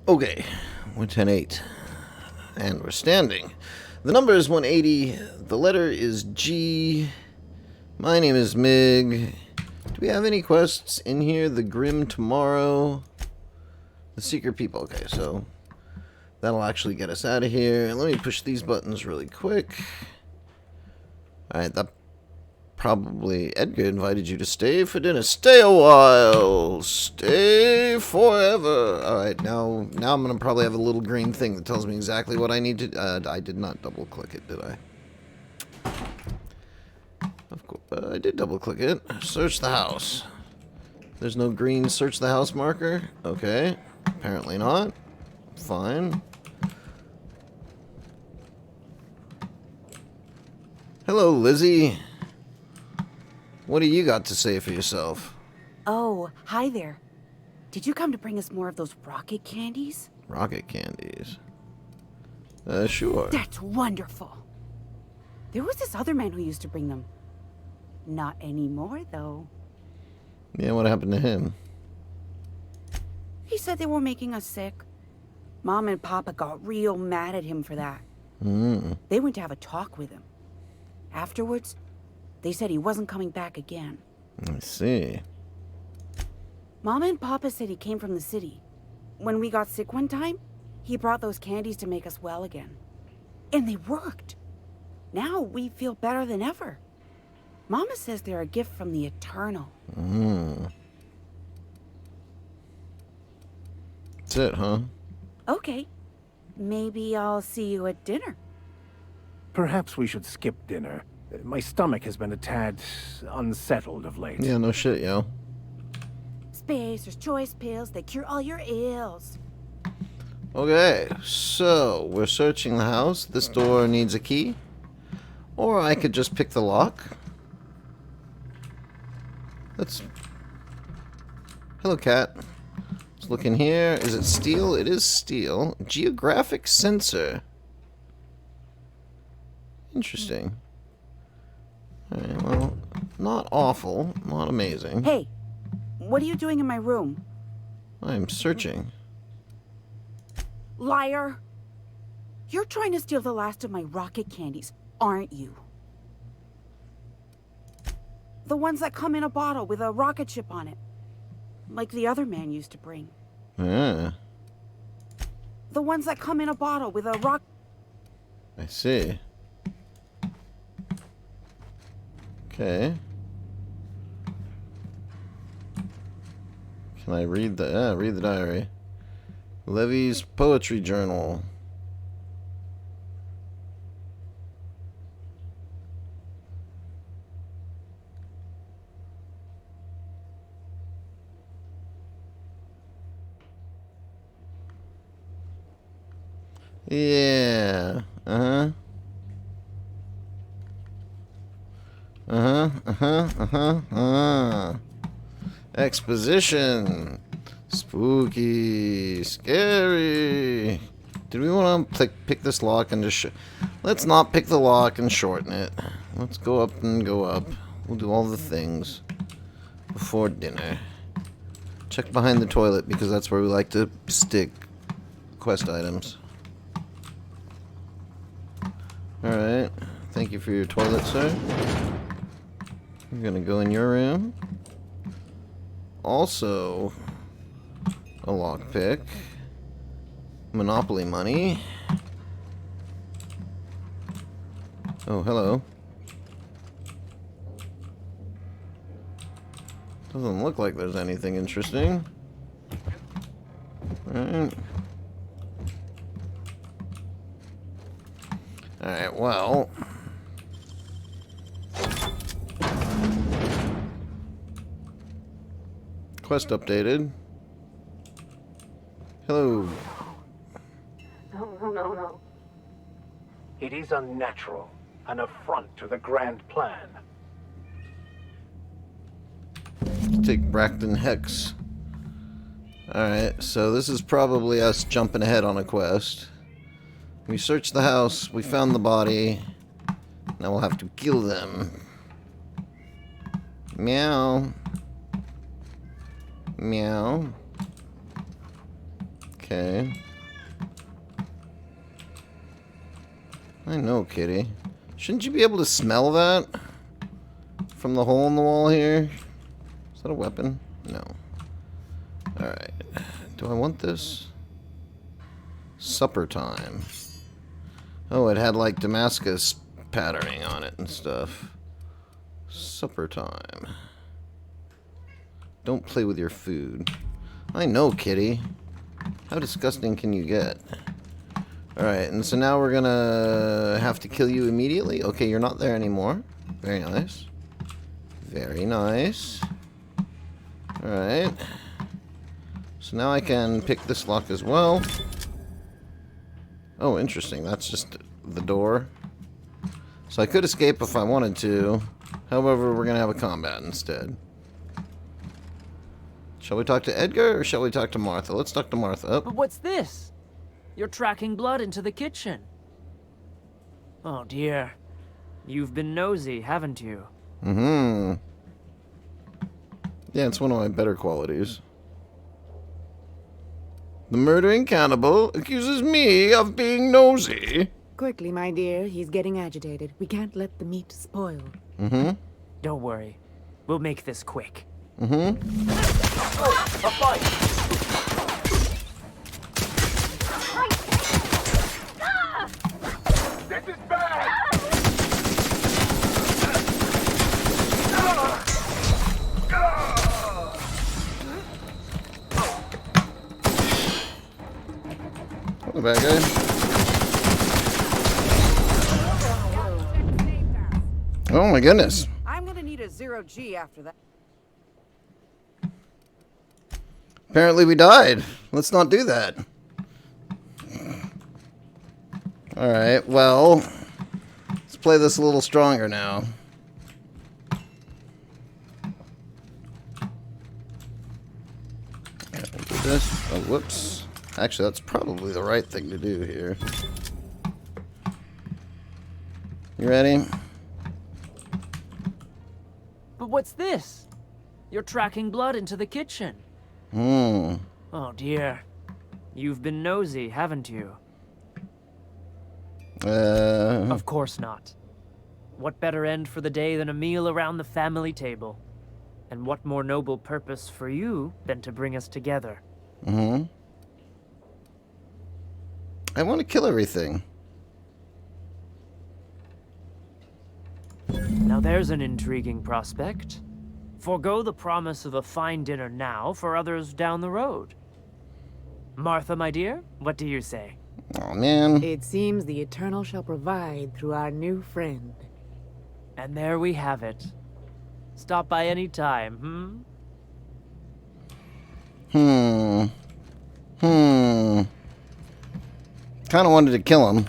Okay, we're 10-8. And we're standing. The number is 180. The letter is G. My name is Mig. Do we have any quests in here? The Grim Tomorrow. The Secret People. Okay, so that'll actually get us out of here. Let me push these buttons really quick. Alright, that probably... Edgar invited you to stay for dinner. Stay a while. Stay forever. Alright, now I'm going to probably have a little green thing that tells me exactly what I need to... I did not double click it, did I? Of course, I did double click it. Search the house. There's no green search the house marker? Okay. Apparently not. Fine. Hello, Lizzie. What do you got to say for yourself? Oh, hi there. Did you come to bring us more of those rocket candies? Rocket candies. Sure. That's wonderful. There was this other man who used to bring them. Not anymore, though. Yeah, what happened to him? He said they were making us sick. Mom and Papa got real mad at him for that. They went to have a talk with him. Afterwards, they said he wasn't coming back again. I see. Mama and Papa said he came from the city. When we got sick one time, he brought those candies to make us well again. And they worked. Now we feel better than ever. Mama says they're a gift from the Eternal. That's it, huh? Okay. Maybe I'll see you at dinner. Perhaps we should skip dinner. My stomach has been a tad unsettled of late. Yeah, no shit, yo. Spacer's Choice pills, they cure all your ills. Okay, so we're searching the house. This door needs a key. Or I could just pick the lock. Let's... Hello, cat. Let's look in here. Is it steel? It is steel. Geographic sensor. Interesting. Alright, well, not awful. Not amazing. Hey, what are you doing in my room? I'm searching. Liar! You're trying to steal the last of my rocket candies, aren't you? The ones that come in a bottle with a rocket ship on it. Like the other man used to bring. Ah, The ones that come in a bottle with a rock... I see. Okay. Can I read the... read the diary. Levy's poetry journal. Yeah. Uh-huh. Exposition. Spooky. Scary. Did we want to pick this lock and just... Let's not pick the lock and shorten it. Let's go up and go up. We'll do all the things before dinner. Check behind the toilet because that's where we like to stick quest items. Alright. Thank you for your toilet, sir. I'm gonna go in your room. Also, a lockpick. Monopoly money. Oh, hello. Doesn't look like there's anything interesting. Alright. Alright, well... Quest updated. Hello. No. It is unnatural, an affront to the grand plan. Let's take Bracton Hex. Alright, so this is probably us jumping ahead on a quest. We searched the house, we found the body. Now we'll have to kill them. Meow. Meow. Okay. I know, kitty. Shouldn't you be able to smell that? From the hole in the wall here? Is that a weapon? No. Alright. Do I want this? Supper time. Oh, it had like Damascus patterning on it and stuff. Supper time. Don't play with your food. I know, kitty. How disgusting can you get? Alright, and so now we're gonna have to kill you immediately? Okay, you're not there anymore. Very nice. Very nice. Alright. So now I can pick this lock as well. Oh, interesting. That's just the door. So I could escape if I wanted to. However, we're gonna have a combat instead. Shall we talk to Edgar or shall we talk to Martha? Let's talk to Martha. Oh. But what's this? You're tracking blood into the kitchen. Oh dear. You've been nosy, haven't you? Mm-hmm. Yeah, it's one of my better qualities. The murdering cannibal accuses me of being nosy. Quickly, my dear. He's getting agitated. We can't let the meat spoil. Mm-hmm. Don't worry. We'll make this quick. Mm-hmm. A fight! This is bad! What a bad guy. Oh my goodness. I'm gonna need a 0G after that. Apparently we died. Let's not do that. Alright, well, let's play this a little stronger now. Okay, we'll do this. Oh, whoops. Actually, that's probably the right thing to do here. You ready? But what's this? You're tracking blood into the kitchen. Hmm. Oh dear. You've been nosy, haven't you? Of course not. What better end for the day than a meal around the family table? And what more noble purpose for you than to bring us together? Mm-hmm. I want to kill everything. Now there's an intriguing prospect. Forgo the promise of a fine dinner now for others down the road. Martha, my dear, what do you say? Oh man. It seems the Eternal shall provide through our new friend. And there we have it. Stop by any time, Kind of wanted to kill him.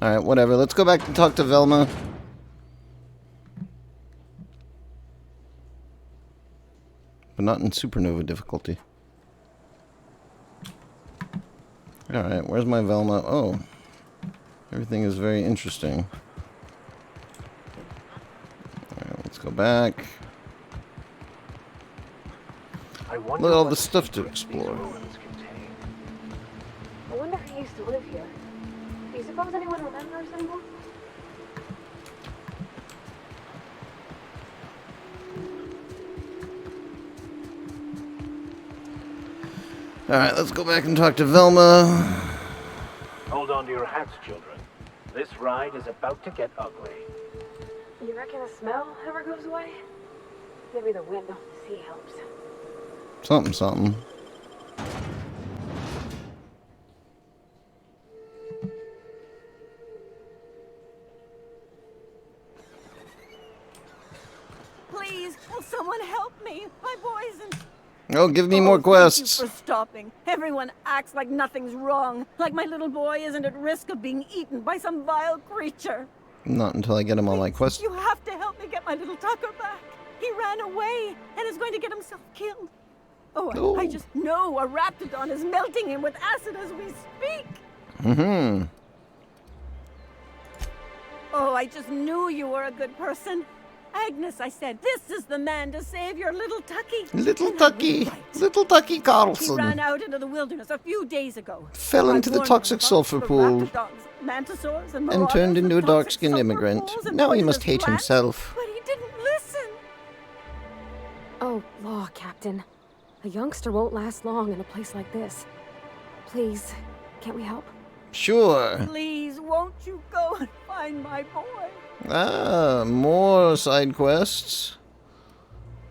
Alright, whatever. Let's go back and talk to Velma. But not in supernova difficulty. Alright, where's my Velma? Oh. Everything is very interesting. Alright, let's go back. Look at all the stuff to explore. I wonder who used to live here. Do you suppose anyone remembers anymore? Alright, let's go back and talk to Velma. Hold on to your hats, children. This ride is about to get ugly. You reckon the smell ever goes away? Maybe the wind off the sea helps. Something, something. Please, will someone help me? My boys and... Oh, give me more Thank quests. you for stopping. Everyone acts like nothing's wrong. Like my little boy isn't at risk of being eaten by some vile creature. Not until I get him on my quest. You have to help me get my little Tucker back. He ran away and is going to get himself killed. Oh, I just know a raptidon is melting him with acid as we speak. Mm-hmm. Oh, I just knew you were a good person. Agnes, I said, this is the man to save your little Tucky. Little And I was Tucky. right. Little Tucky He Carlson. ran out into the wilderness a few days ago. Fell I into the warned him toxic about sulfur the pool. raptidons, mantisaurs, and And turned marauders into a with toxic dark-skinned sulfur immigrant. pools and Now he poisonous must hate plants, himself. But he didn't listen. Oh, law, Captain. A youngster won't last long in a place like this. Please, can't we help? Sure. Please, won't you go and find my boy? Ah, more side quests.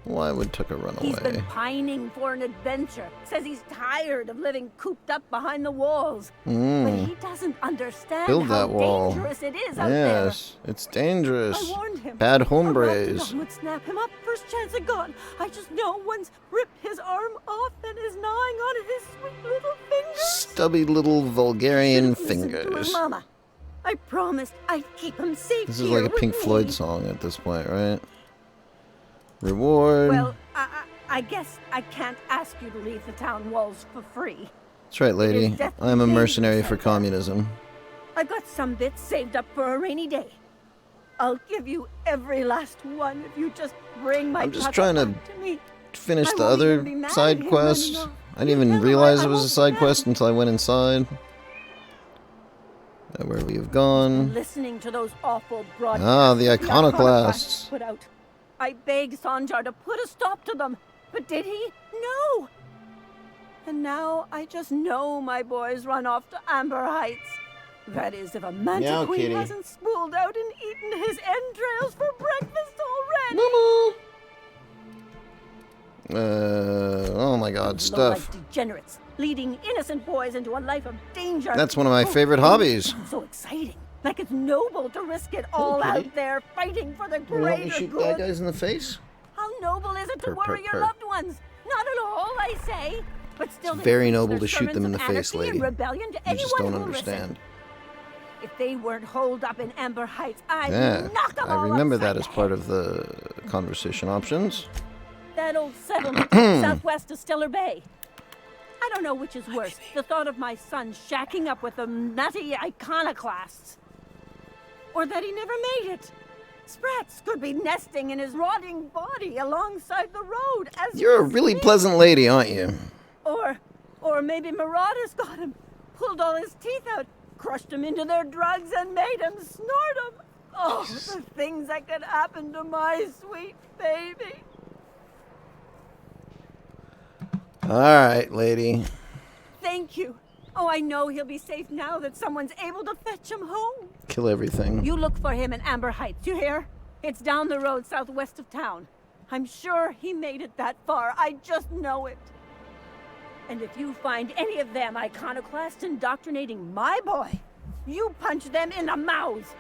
Why would Tucker run He's been away? pining for an adventure. Says he's tired of living cooped up behind the walls. But Mm. he doesn't understand Build how that wall. dangerous it is out there. Yes, it's dangerous. I warned him. Bad A hombres. raptidon would snap him up first chance it got. I just know one's ripped his arm off and is gnawing on his sweet little fingers. Stubby little Vulgarian Should've listened to his fingers. mama. I promised I'd keep him safe. This is here like a with Pink me. Floyd song at this point, right? Reward. Well, I guess I can't ask you to leave the town walls for free. That's right, lady. definitely I'm a dangerous mercenary for out there. communism. I've got some bits saved up for a rainy day. I'll give you every last one if you just bring my I'm just Tucker trying to back to me. Finish I the won't other even be mad at side him quest. anymore. I didn't even Tell him realize I it was a won't side be quest mad. until I went inside. Where we have gone. Listening to those awful broadcasts Ah, the that iconoclasts. put out. I begged Sanjar to put a stop to them, but did he? No. And now I just know my boy's run off to Amber Heights. That is, if a Meow, manta queen kitty. hasn't spooled out and eaten his entrails for breakfast already. Mama. Oh my god, Low-life stuff. degenerates, leading innocent boys into a life of danger. That's one of my Oh, favorite hobbies. So exciting. Like it's noble to risk it all kitty. out there fighting for the You want me greater to shoot good. bad guys in the face? How noble is it to Purr, purr, worry your purr. loved ones? Not at all, I say. But still, It's they very preach noble their to shoot them in sermons the of face, anarchy and lady. rebellion to You just anyone don't who'll listen. understand. If they weren't holed up in Amber Heights, I'd Yeah, knock them I all remember upside that as the part head. of the conversation options. That old settlement southwest of Stellar Bay. I don't know which is worse, the thought of my son shacking up with the nutty iconoclasts, or that he never made it. Sprats could be nesting in his rotting body alongside the road as You're a we really speak. pleasant lady, aren't you? Or maybe marauders got him, pulled all his teeth out, crushed him into their drugs, and made him snort them. Oh, the things that could happen to my sweet baby. Alright, lady. Thank you. Oh, I know he'll be safe now that someone's able to fetch him home. Kill everything. You look for him in Amber Heights, you hear? It's down the road southwest of town. I'm sure he made it that far. I just know it. And if you find any of them iconoclasts indoctrinating my boy, you punch them in the mouths.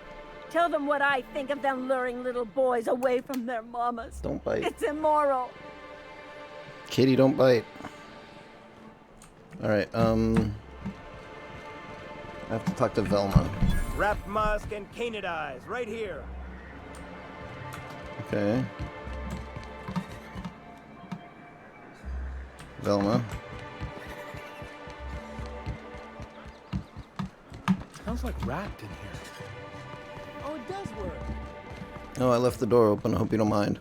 Tell them what I think of them luring little boys away from their mamas. Don't bite. It's immoral. Kitty, don't bite. Alright, I have to talk to Velma. Wrapped musk and canid eyes, right here. Okay. Velma. Smells like wrapped in here. Oh, it does work. Oh, I left the door open. I hope you don't mind.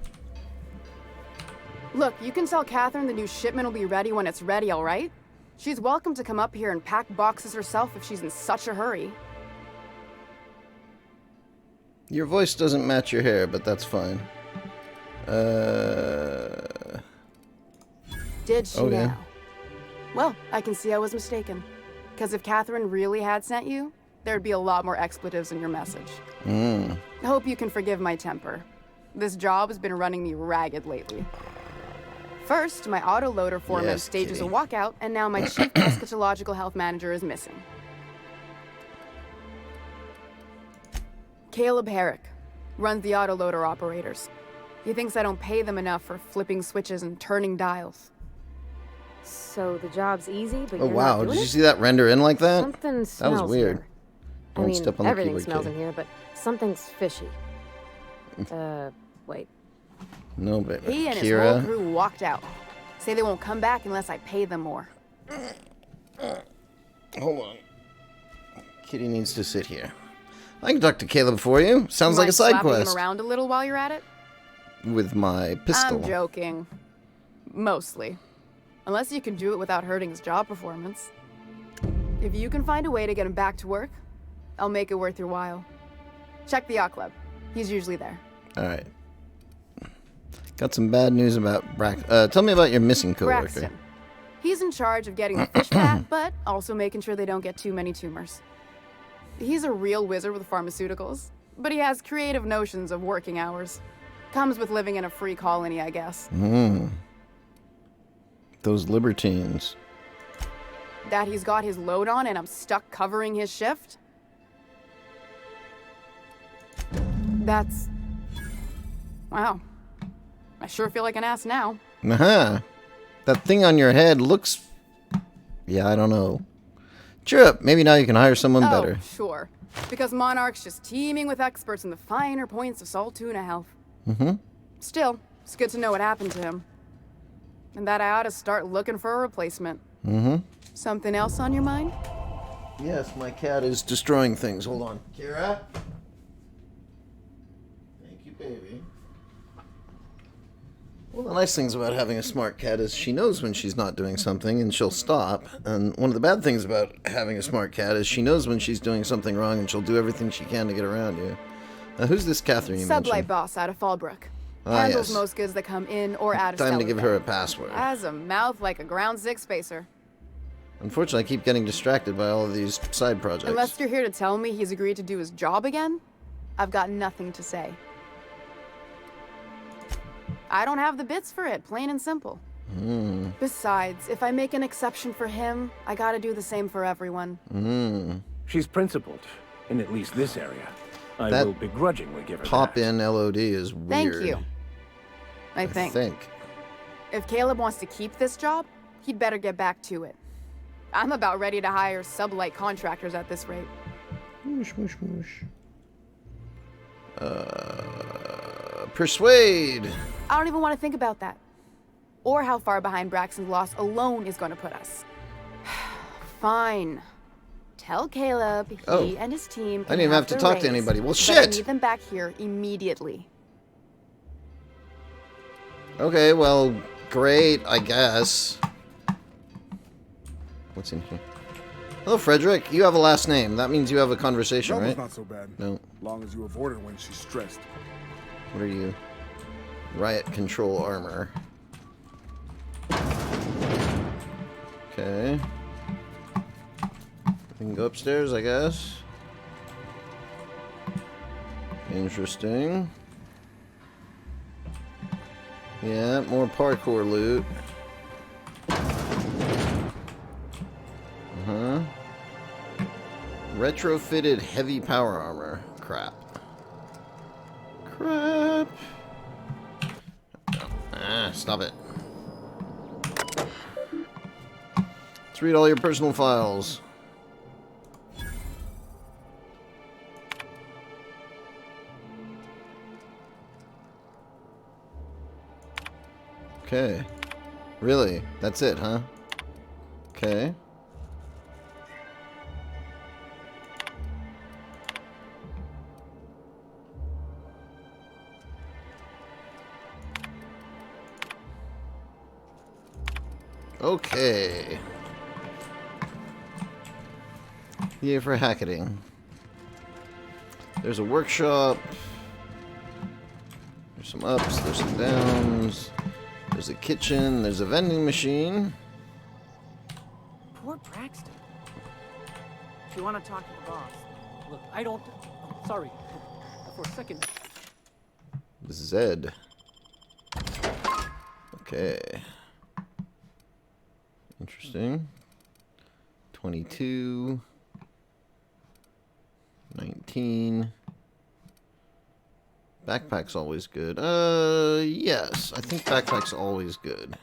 Look, you can tell Catherine the new shipment will be ready when it's ready, all right? She's welcome to come up here and pack boxes herself if she's in such a hurry. Your voice doesn't match your hair, but that's fine. Did she Oh, yeah. now? Well, I can see I was mistaken. Because if Catherine really had sent you, there'd be a lot more expletives in your message. I hope you can forgive my temper. This job has been running me ragged lately. First, my autoloader foreman Yes, stages kitty. a walkout, and now my chief eschatological health manager is missing. Caleb Herrick runs the autoloader operators. He thinks I don't pay them enough for flipping switches and turning dials. So the job's easy, but Oh, you're wow. not Did doing you it? see that render in like that? Something smells weird. here. Don't I mean, step on the everything keyboard, smells kitty. in here, but something's fishy. Wait. No, baby. He and his whole Kira. crew walked out. Say they won't come back unless I pay them more. Hold on. Kitty needs to sit here. I can talk to Caleb for you. Sounds like a Mind side slapping quest. him around a little while you're at it? with my pistol. I'm joking. Mostly. Unless you can do it without hurting his job performance. If you can find a way to get him back to work, I'll make it worth your while. Check the yacht club. He's usually there. Alright. Got some bad news about tell me about your missing coworker. Braxton. He's in charge of getting the fish fat, but also making sure they don't get too many tumors. He's a real wizard with pharmaceuticals, but he has creative notions of working hours. Comes with living in a free colony, I guess. Those libertines. That he's got his load on and I'm stuck covering his shift? That's... Wow. I sure feel like an ass now. That thing on your head looks... Yeah, I don't know. Cheer up. Maybe now you can hire someone better. Sure. Because Monarch's just teeming with experts in the finer points of salt tuna health. Still, it's good to know what happened to him. And that I ought to start looking for a replacement. Something else on your mind? Yes, my cat is destroying things. Hold on. Kira? Thank you, baby. Well, the nice things about having a smart cat is she knows when she's not doing something and she'll stop. And one of the bad things about having a smart cat is she knows when she's doing something wrong and she'll do everything she can to get around you. Who's this Catherine you Sublight mentioned? boss out of Fallbrook. Ah, Handles yes. most goods that come in or out of Time to Stellar give Bay. her a password. Has a mouth like a ground six spacer. Unfortunately, I keep getting distracted by all of these side projects. Unless you're here to tell me he's agreed to do his job again, I've got nothing to say. I don't have the bits for it, plain and simple. Besides, if I make an exception for him, I gotta do the same for everyone. She's principled, in at least this area. I That will begrudgingly give her Pop that. in LOD is weird. Thank you. I think. If Caleb wants to keep this job, he'd better get back to it. I'm about ready to hire sublight contractors at this rate. Whoosh, whoosh, whoosh. Persuade. I don't even want to think about that. Or how far behind Braxton's loss alone is going to put us. Fine. Tell Caleb he and his team can I didn't even have to their talk to raise, anybody. Well, but shit! I need them back here immediately. Okay, well, great, I guess. What's in here? Hello, Frederick. You have a last name. That means you have a conversation, Trouble's right? not so bad. No. Long as you avoid her when she's stressed. What are you? Riot control armor. Okay. We can go upstairs, I guess. Interesting. Yeah, more parkour loot. Retrofitted heavy power armor. Crap. Stop it. Let's read all your personal files. Okay. Really? That's it, huh? Okay. Okay. Yay for hacketing. There's a workshop. There's some ups, there's some downs. There's a kitchen, there's a vending machine. Poor Braxton. If you want to talk to the boss. Look, I don't... Sorry. For a second. This is Ed. Okay. Interesting. 22. 19. Backpack's always good. Yes. I think backpack's always good.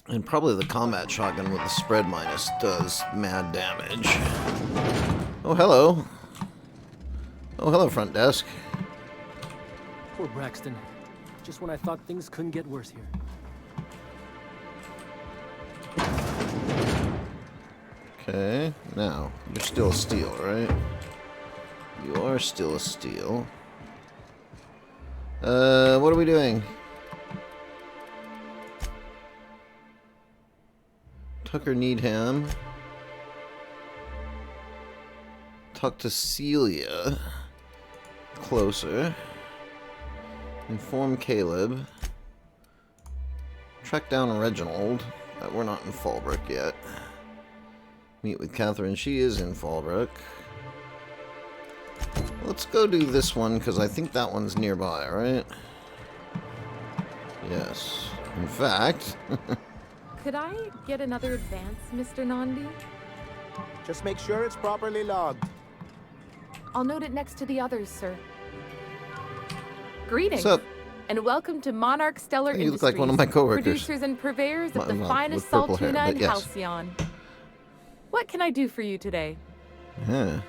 And probably the combat shotgun with the spread minus does mad damage. Oh, hello. Oh, hello, front desk. Poor Braxton. Just when I thought things couldn't get worse here. Okay, now, you're still steel, right? You are still a steal. What are we doing? Tucker Needham. Talk to Celia. Closer. Inform Caleb. Track down Reginald. We're not in Fallbrook yet. Meet with Catherine. She is in Fallbrook. Let's go do this one, because I think that one's nearby, right? Yes. In fact... Could I get another advance, Mr. Nandi? Just make sure it's properly logged. I'll note it next to the others, sir. Greetings. What's up? And welcome to Monarch Stellar You Industries, look like one of my coworkers. producers and purveyors of the Well, finest with salt purple hair, tuna but in yes. Halcyon. What can I do for you today? Huh.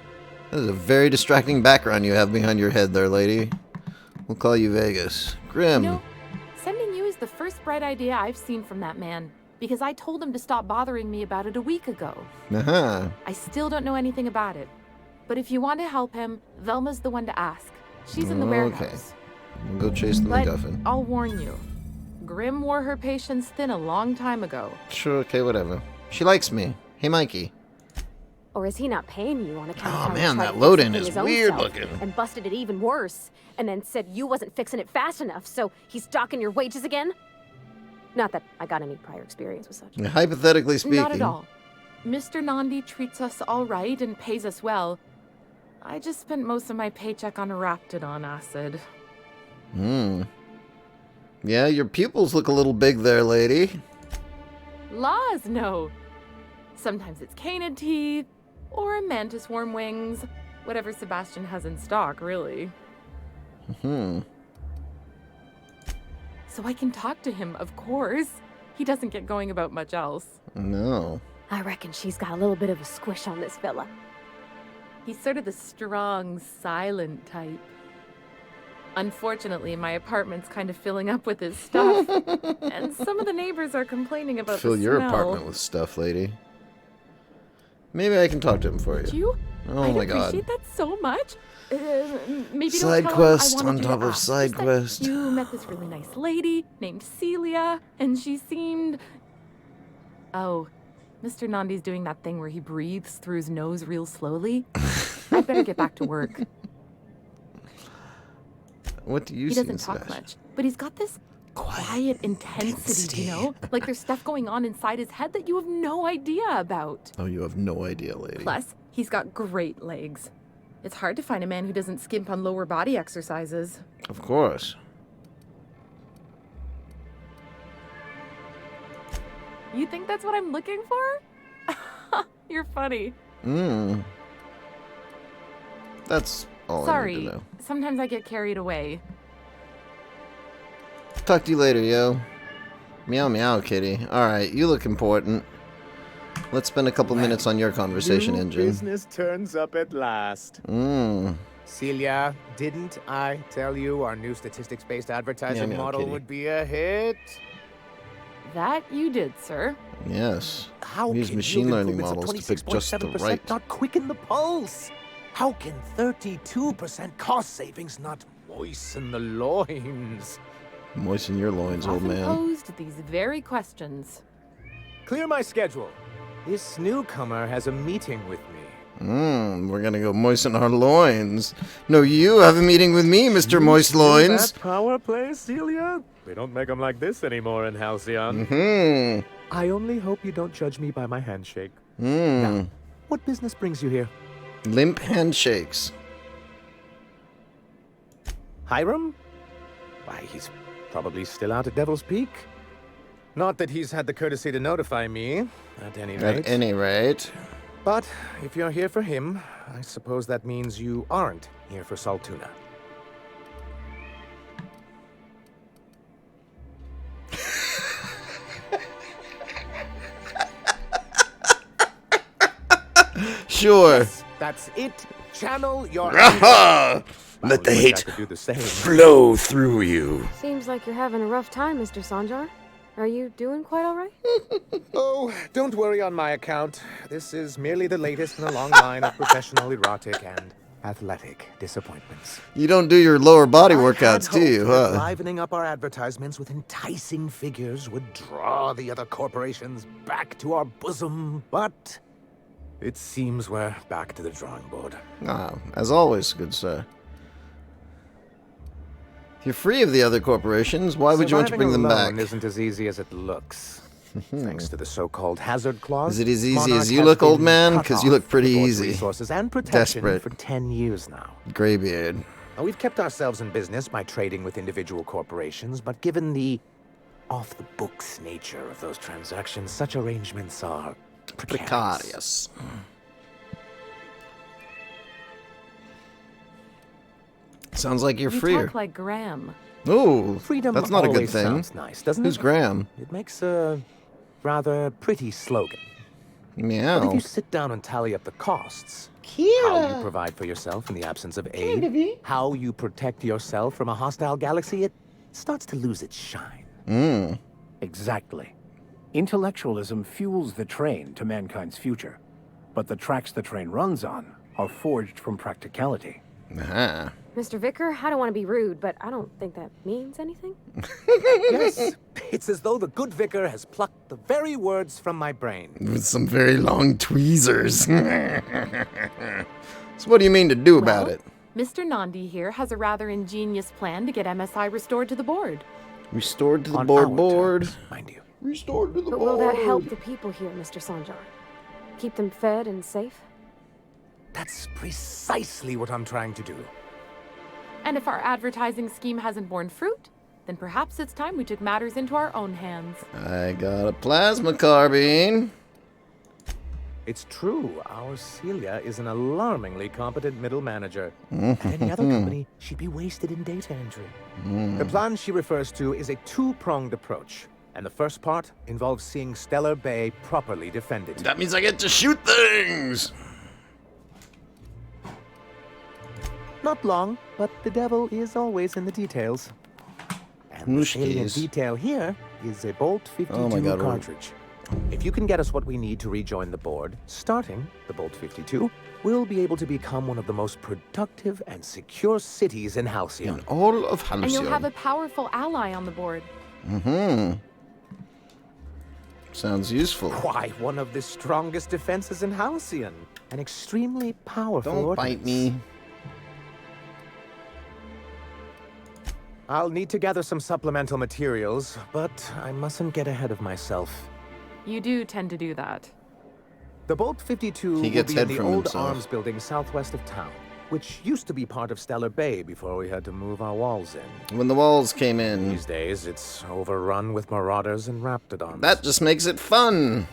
That is a very distracting background you have behind your head there, lady. We'll call you Vegas. Grim. You know, sending you is the first bright idea I've seen from that man, because I told him to stop bothering me about it a week ago. Uh-huh. I still don't know anything about it. But if you want to help him, Velma's the one to ask. She's in the warehouse. We'll go chase the But MacGuffin. I'll warn you. Grim wore her patience thin a long time ago. Sure, okay, whatever. She likes me. Hey, Mikey. Or is he not paying you on account Oh, of how man, he tried that to load-in fix it is his own weird self looking. And busted it even worse. And then said you wasn't fixing it fast enough, so he's docking your wages again? Not that I got any prior experience with such. Hypothetically speaking. Not at all. Mr. Nandi treats us all right and pays us well. I just spent most of my paycheck on Raptidon acid. Yeah, your pupils look a little big there, lady. Laws, no. Sometimes it's canid teeth, or mantis worm wings. Whatever Sebastian has in stock, really. So I can talk to him, of course. He doesn't get going about much else. No. I reckon she's got a little bit of a squish on this fella. He's sort of the strong, silent type. Unfortunately, my apartment's kind of filling up with his stuff. And some of the neighbors are complaining about Fill the your smell. apartment with stuff, lady. Maybe I can talk to him for Would you. you? Oh I'd my god. appreciate that so much. Maybe Side don't tell quest him I on wanted you top to of ask. side Just that quest. You met this really nice lady named Celia, and she seemed... Oh, Mr. Nandi's doing that thing where he breathes through his nose real slowly. I'd better get back to work. What do you He see doesn't in talk Sebastian? much, but he's got this quiet intensity, you know? Like there's stuff going on inside his head that you have no idea about. Oh, you have no idea, lady. Plus, he's got great legs. It's hard to find a man who doesn't skimp on lower body exercises. Of course. You think that's what I'm looking for? You're funny. That's all I need Sorry, to know. sometimes I get carried away. Talk to you later, yo. Meow meow, kitty. Alright, you look important. Let's spend a couple minutes on your conversation New engine. business turns up at last. Celia, didn't I tell you our new statistics-based advertising Meow, meow, model kitty. would be a hit? That you did, sir. Yes. How We use can machine yield learning improvements of models to pick just the 26.7% right. not quicken the pulse? How can 32% cost savings not moisten the loins? Moisten your loins, old Often man. posed these very questions. Clear my schedule. This newcomer has a meeting with me. We're gonna go moisten our loins. No, you have a meeting with me, Mr. Moist Loins. That power play, Celia? We don't make them like this anymore in Halcyon. I only hope you don't judge me by my handshake. Now, what business brings you here? Limp handshakes. Hiram? Why, he's probably still out at Devil's Peak. Not that he's had the courtesy to notify me, at any rate. At any rate. But if you're here for him, I suppose that means you aren't here for salt tuna. Sure. Yes, that's it. Channel your Aha! Let the wish I hate could do the same. flow through you. Seems like you're having a rough time, Mr. Sanjar. Are you doing quite all right? Oh, don't worry on my account. This is merely the latest in a long line of professional erotic and athletic disappointments. You don't do your lower body I workouts, had do you? hoped that Huh? livening up our advertisements with enticing figures would draw the other corporations back to our bosom, but it seems we're back to the drawing board. Ah, as always, good sir. If you're free of the other corporations, why would you want to bring them Surviving back? alone isn't as easy as it looks. Thanks to the so-called hazard clause. Is it as easy Monarch as you has look, old been man? cut Because you off look pretty from the board's easy. Resources and protection Desperate. for 10 years now. Graybeard. Now, we've kept ourselves in business by trading with individual corporations, but given the off-the-books nature of those transactions, such arrangements are precarious. Sounds like you're You freer. talk like Graham. Oh, Freedom that's not a good always thing. sounds nice, doesn't Who's it? Graham? It makes a rather pretty slogan. But if Meow. you sit down and tally up the costs, how you provide for yourself in the absence of aid, how you protect yourself from a hostile galaxy, it starts to lose its shine. Mm. Exactly. Intellectualism fuels the train to mankind's future, but the tracks the train runs on are forged from practicality. Ah. Mr. Vicar, I don't want to be rude, but I don't think that means anything. Yes, it's as though the good vicar has plucked the very words from my brain. With some very long tweezers. So what do you mean to do about Well, it? Mr. Nandi here has a rather ingenious plan to get MSI restored to the board. Restored to the On our board. terms, mind you. Restored to the But board. will that help the people here, Mr. Sanjar? Keep them fed and safe? That's precisely what I'm trying to do. And if our advertising scheme hasn't borne fruit, then perhaps it's time we took matters into our own hands. I got a plasma carbine. It's true, our Celia is an alarmingly competent middle manager. At any other company, she'd be wasted in data entry. The plan she refers to is a two-pronged approach, and the first part involves seeing Stellar Bay properly defended. That means I get to shoot things. Not long, but the devil is always in the details. And the salient Mushkis. detail here is a Bolt 52 Oh my God, we're- cartridge. If you can get us what we need to rejoin the board, starting the Bolt 52, we'll be able to become one of the most productive and secure cities in Halcyon. In all of Halcyon. And you'll have a powerful ally on the board. Mm-hmm. Sounds useful. Why, one of the strongest defenses in Halcyon. An extremely powerful Don't ordinance. bite me. I'll need to gather some supplemental materials, but I mustn't get ahead of myself. You do tend to do that. The Bolt 52 He will gets be head in the from old himself. arms building southwest of town, which used to be part of Stellar Bay before we had to move our walls in. When the walls came in, These days, it's overrun with marauders and raptidons. that just makes it fun.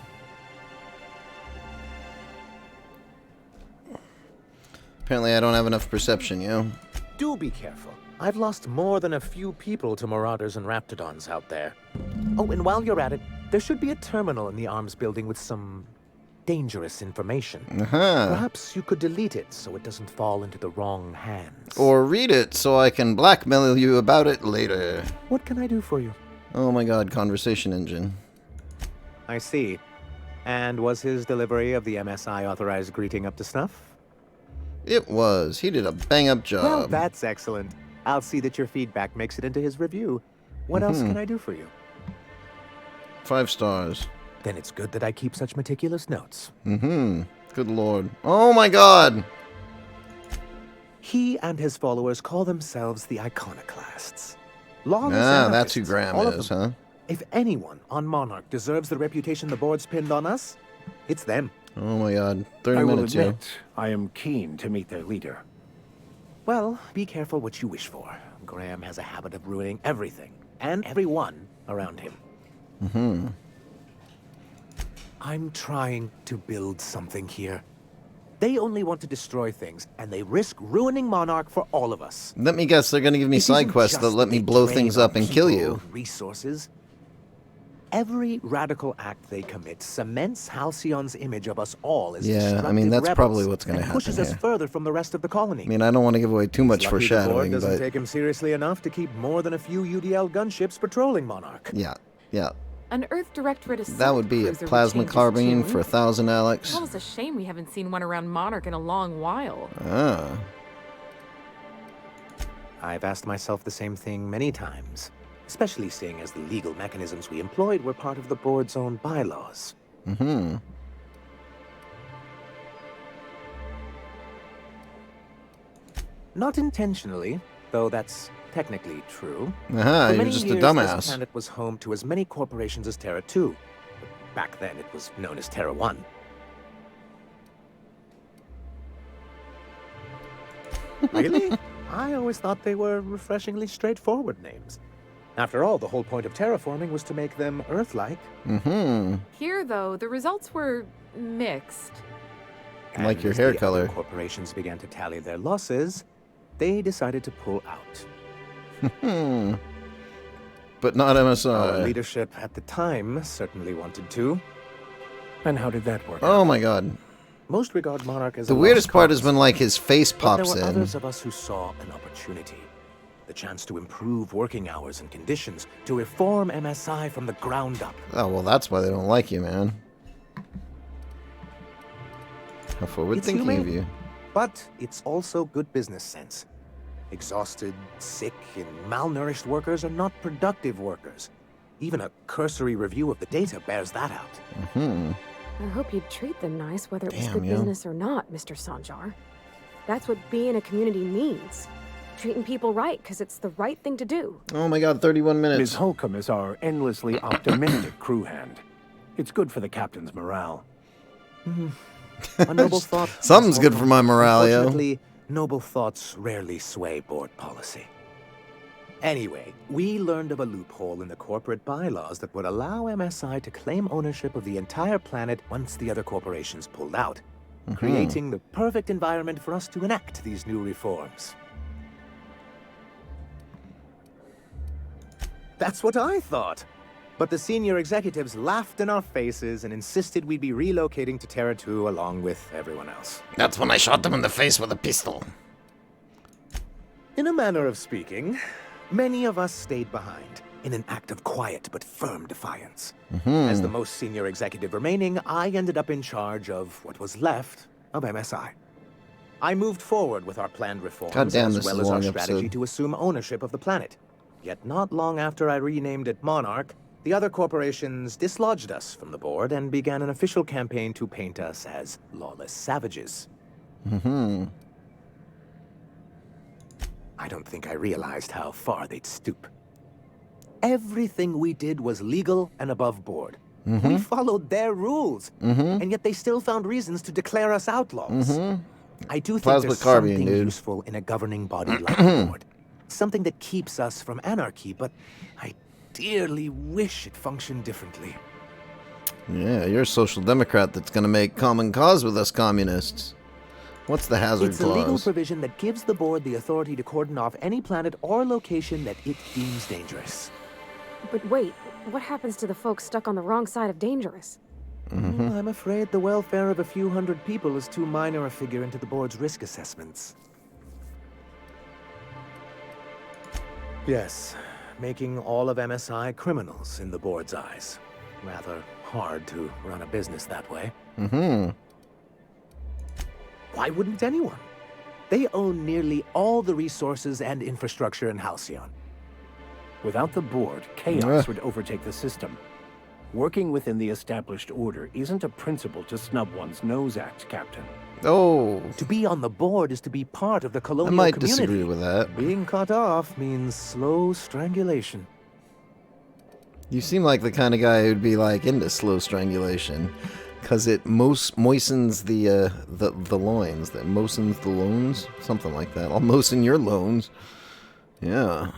Apparently I don't have enough perception, yo. Do be careful. I've lost more than a few people to marauders and raptidons out there. Oh, and while you're at it, there should be a terminal in the arms building with some dangerous information. Uh-huh. Perhaps you could delete it so it doesn't fall into the wrong hands. Or read it so I can blackmail you about it later. What can I do for you? Oh my god, conversation engine. I see. And was his delivery of the MSI authorized greeting up to snuff? It was. He did a bang-up job. Well, that's excellent. I'll see that your feedback makes it into his review. What else can I do for you? 5 stars. Then it's good that I keep such meticulous notes. Mm-hmm. Good lord. Oh my god! He and his followers call themselves the Iconoclasts. Lawless Ah, that's who anarchists, Graham all of is, them. huh? If anyone on Monarch deserves the reputation the board's pinned on us, it's them. Oh my god. 30 I will minutes, yo. admit, I am keen to meet their leader. Well, be careful what you wish for. Graham has a habit of ruining everything and everyone around him. Mm-hmm. I'm trying to build something here. They only want to destroy things, and they risk ruining Monarch for all of us. Let me guess, they're gonna give me It side isn't quests that just let me they blow drain things our up and kill people, you. Resources. Every radical act they commit cements Halcyon's image of us all as Yeah, I mean, destructive that's rebels probably what's gonna and pushes happen us here. further from the rest of the colony. I mean, I don't want to give away too much Lucky the board foreshadowing, doesn't but take him seriously enough to keep more than a few UDL gunships patrolling Monarch. yeah. An Earth Directorate assault That would be a cruiser would plasma change his carbine tune. for 1,000 Alex. It's almost a shame we haven't seen one around Monarch in a long while. Ah. I've asked myself the same thing many times, especially seeing as the legal mechanisms we employed were part of the board's own bylaws. Mm-hmm. Not intentionally, though that's technically true. Aha, For you're many just a years, dumbass. This planet was home to as many corporations as Terra 2. Back then, it was known as Terra 1. Really? I always thought they were refreshingly straightforward names. After all, the whole point of terraforming was to make them Earth-like. Mm-hmm. Here, though, the results were mixed. Like And your as hair the color. other corporations began to tally their losses, they decided to pull out. Hmm. But not Our MSI. leadership at the time certainly wanted to. And how did that work? Oh my god. Most regard Monarch as The a weirdest lost part has cause. been like his face But pops there were in. others of us who saw an opportunity. The chance to improve working hours and conditions, to reform MSI from the ground up. Oh, well, that's why they don't like you, man. How forward It's thinking of humane, you. But it's also good business sense. Exhausted, sick, and malnourished workers are not productive workers. Even a cursory review of the data bears that out. Hmm. I hope you'd treat them nice, whether it was Damn, good yo. business or not, Mr. Sanjar. That's what being a community means. Treating people right, because it's the right thing to do. Oh my god, 31 Ms. minutes. Holcomb is our endlessly optimistic crew hand. It's good for the captain's morale. A noble thought. Something's Miss good for Holcomb. my morale, yo. Unfortunately, noble thoughts rarely sway board policy. Anyway, we learned of a loophole in the corporate bylaws that would allow MSI to claim ownership of the entire planet once the other corporations pulled out, creating the perfect environment for us to enact these new reforms. That's what I thought. But the senior executives laughed in our faces and insisted we'd be relocating to Terra 2 along with everyone else. That's when I shot them in the face with a pistol. In a manner of speaking, many of us stayed behind in an act of quiet but firm defiance. As the most senior executive remaining, I ended up in charge of what was left of MSI. I moved forward with our planned reforms God damn, as this well is as a our long strategy episode. to assume ownership of the planet. Yet not long after I renamed it Monarch, the other corporations dislodged us from the board and began an official campaign to paint us as lawless savages. I don't think I realized how far they'd stoop. Everything we did was legal and above board. We followed their rules, and yet they still found reasons to declare us outlaws. I do think Plasma there's carbine, something dude. useful in a governing body like the board. Something that keeps us from anarchy, but I dearly wish it functioned differently. Yeah, you're a social democrat that's gonna make common cause with us communists. What's the hazard It's a legal clause? provision that gives the board the authority to cordon off any planet or location that it deems dangerous. But wait, what happens to the folks stuck on the wrong side of dangerous? I'm afraid the welfare of a few hundred people is too minor a figure into the board's risk assessments. Yes, making all of MSI criminals in the board's eyes. Rather hard to run a business that way. Why wouldn't anyone? They own nearly all the resources and infrastructure in Halcyon. Without the board, chaos would overtake the system. Working within the established order isn't a principle to snub one's nose at, Captain. Oh, To be on the board is to be part of the I colonial might community. disagree with that. Being cut off means slow strangulation. You seem like the kind of guy who'd be like into slow strangulation, cause it moistens the loins. That moistens the loans, something like that. I'll moisten your loans. Yeah.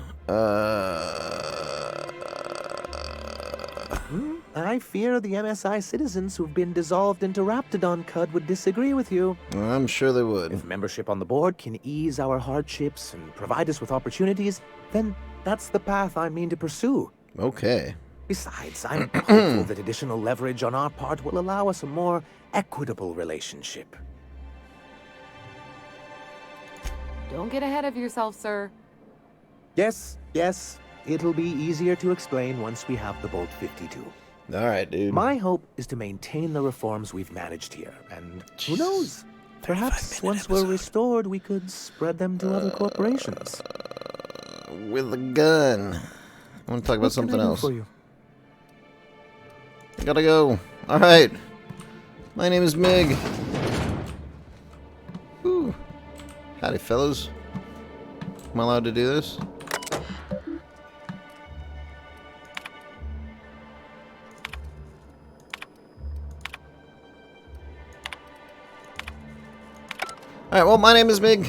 I fear the MSI citizens who've been dissolved into Raptidon Cud would disagree with you. I'm sure they would. If membership on the board can ease our hardships and provide us with opportunities, then that's the path I mean to pursue. Okay. Besides, I'm hopeful that additional leverage on our part will allow us a more equitable relationship. Don't get ahead of yourself, sir. Yes, it'll be easier to explain once we have the Bolt 52. All right, dude. My hope is to maintain the reforms we've managed here, and who knows? Perhaps once we're restored, we could spread them to other corporations. with a gun. I want to talk about something else. For you? I gotta go. Alright. My name is Mig. Whew. Howdy, fellas. Am I allowed to do this? Alright, well, my name is Mig.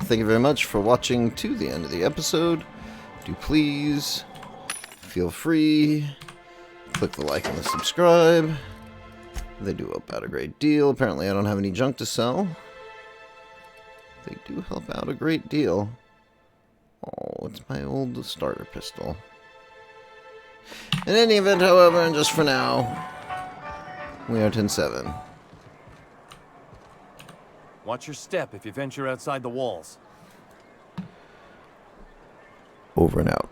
Thank you very much for watching to the end of the episode. Do please feel free. Click the like and the subscribe. They do help out a great deal. Apparently I don't have any junk to sell. They do help out a great deal. Oh, it's my old starter pistol. In any event, however, and just for now, we are 10-7. Watch your step if you venture outside the walls. Over and out.